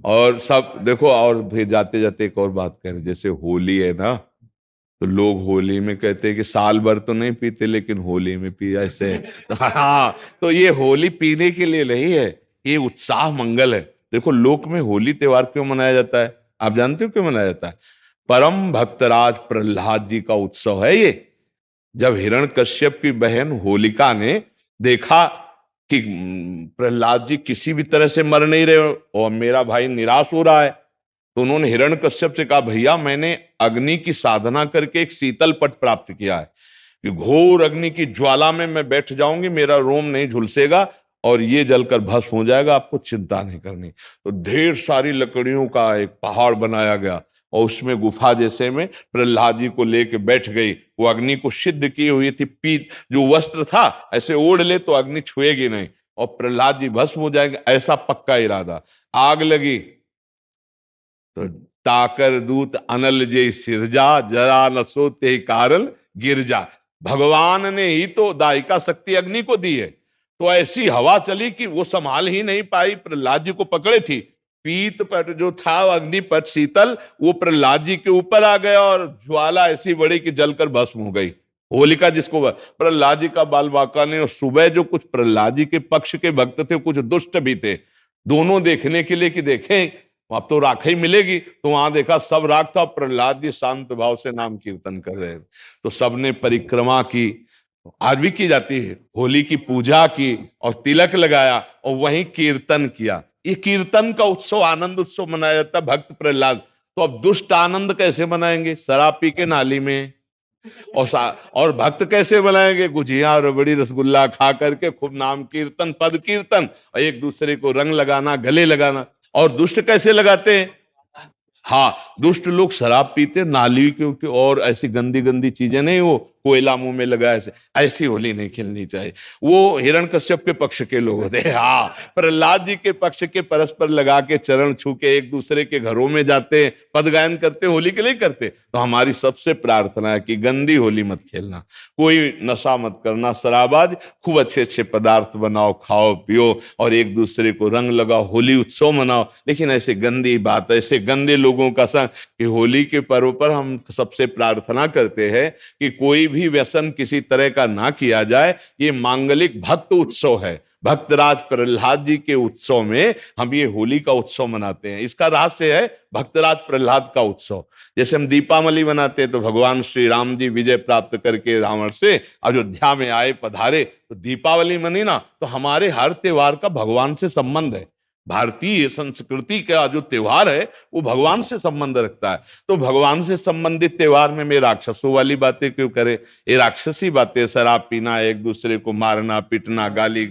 और सब देखो, और फिर जाते जाते एक और बात करें, जैसे होली है ना, तो लोग होली में कहते हैं कि साल भर तो नहीं पीते लेकिन होली में पी ऐसे हाँ, तो ये होली पीने के लिए नहीं है, ये उत्साह मंगल है। देखो लोक में होली त्योहार क्यों मनाया जाता है? आप जानते हो क्यों मनाया जाता है? परम भक्तराज प्रहलाद जी का उत्सव है ये। जब हिरण्यकश्यप की बहन होलिका ने देखा कि प्रहलाद जी किसी भी तरह से मर नहीं रहे और मेरा भाई निराश हो रहा है, तो उन्होंने हिरण्यकश्यप से कहा, भैया मैंने अग्नि की साधना करके एक शीतल पट प्राप्त किया है कि घोर अग्नि की ज्वाला में मैं बैठ जाऊंगी, मेरा रोम नहीं झुलसेगा और ये जलकर भस्म हो जाएगा, आपको चिंता नहीं करनी। तो ढेर सारी लकड़ियों का एक पहाड़ बनाया गया और उसमें गुफा जैसे में प्रहलाद जी को लेके बैठ गई। वो अग्नि को सिद्ध की हुई थी, पीत जो वस्त्र था ऐसे ओढ़ ले तो अग्नि छुएगी नहीं और प्रहलाद जी भस्म हो जाएंगे, ऐसा पक्का इरादा। आग लगी तो ताकर दूत अनल जे सिरजा, जरा न सोते कारण गिरजा। भगवान ने ही तो दायिका शक्ति अग्नि को दी है, तो ऐसी हवा चली कि वो संभाल ही नहीं पाई, प्रहलाद जी को पकड़े थी। पीत पट जो था अग्निपट शीतल, वो प्रहलाद जी के ऊपर आ गया और ज्वाला ऐसी बड़ी कि जलकर भस्म हो गई। होलिका जिसको प्रहलाद जी का बाल बांका ने, और सुबह जो कुछ प्रहलाद जी के पक्ष के भक्त थे कुछ दुष्ट भी थे, दोनों देखने के लिए कि देखें अब तो राख ही मिलेगी, तो वहां देखा सब राख था, प्रहलाद जी शांत भाव से नाम कीर्तन कर रहे थे। तो सबने परिक्रमा की, आज भी की जाती है, होली की पूजा की और तिलक लगाया और वहीं कीर्तन किया। ये कीर्तन का उत्सव, आनंद उत्सव मनाया जाता है भक्त प्रहलाद। तो अब दुष्ट आनंद कैसे मनाएंगे? शराब पी के नाली में। और भक्त कैसे बनाएंगे? गुजिया रबड़ी रसगुल्ला खा करके खूब नाम कीर्तन पद कीर्तन और एक दूसरे को रंग लगाना, गले लगाना। और दुष्ट कैसे लगाते हैं? हाँ, दुष्ट लोग शराब पीते नाली के और ऐसी गंदी गंदी चीजें नहीं, वो कोयला मुंह में लगा ऐसे, ऐसी होली नहीं खेलनी चाहिए। वो हिरण्यकश्यप के पक्ष के लोग होते हैं। हाँ, प्रहलाद जी के पक्ष के परस्पर लगा के चरण छू के एक दूसरे के घरों में जाते हैं, पद गायन करते, होली के लिए करते। तो हमारी सबसे प्रार्थना है कि गंदी होली मत खेलना, कोई नशा मत करना, शराबाज, खूब अच्छे अच्छे पदार्थ बनाओ, खाओ पियो और एक दूसरे को रंग लगाओ, होली उत्सव मनाओ। लेकिन ऐसे गंदी बात, ऐसे गंदे लोगों का संग, कि होली के पर्व पर हम सबसे प्रार्थना करते हैं कि कोई भी व्यसन किसी तरह का ना किया जाए। ये मांगलिक भक्त उत्सव है, भक्तराज प्रहलाद जी के उत्सव में हम ये होली का उत्सव मनाते हैं। इसका रहस्य है भक्तराज प्रहलाद का उत्सव। जैसे हम दीपावली मनाते हैं तो भगवान श्री राम जी विजय प्राप्त करके रावण से अयोध्या में आए, पधारे, तो दीपावली मनी ना, तो हमारे हर त्योहार का भगवान से संबंध है। भारतीय संस्कृति का जो त्योहार है वो भगवान से संबंध रखता है। तो भगवान से संबंधित त्योहार में मैं राक्षसों वाली बातें क्यों करे? ये राक्षसी बातें, शराब पीना, एक दूसरे को मारना पीटना, गाली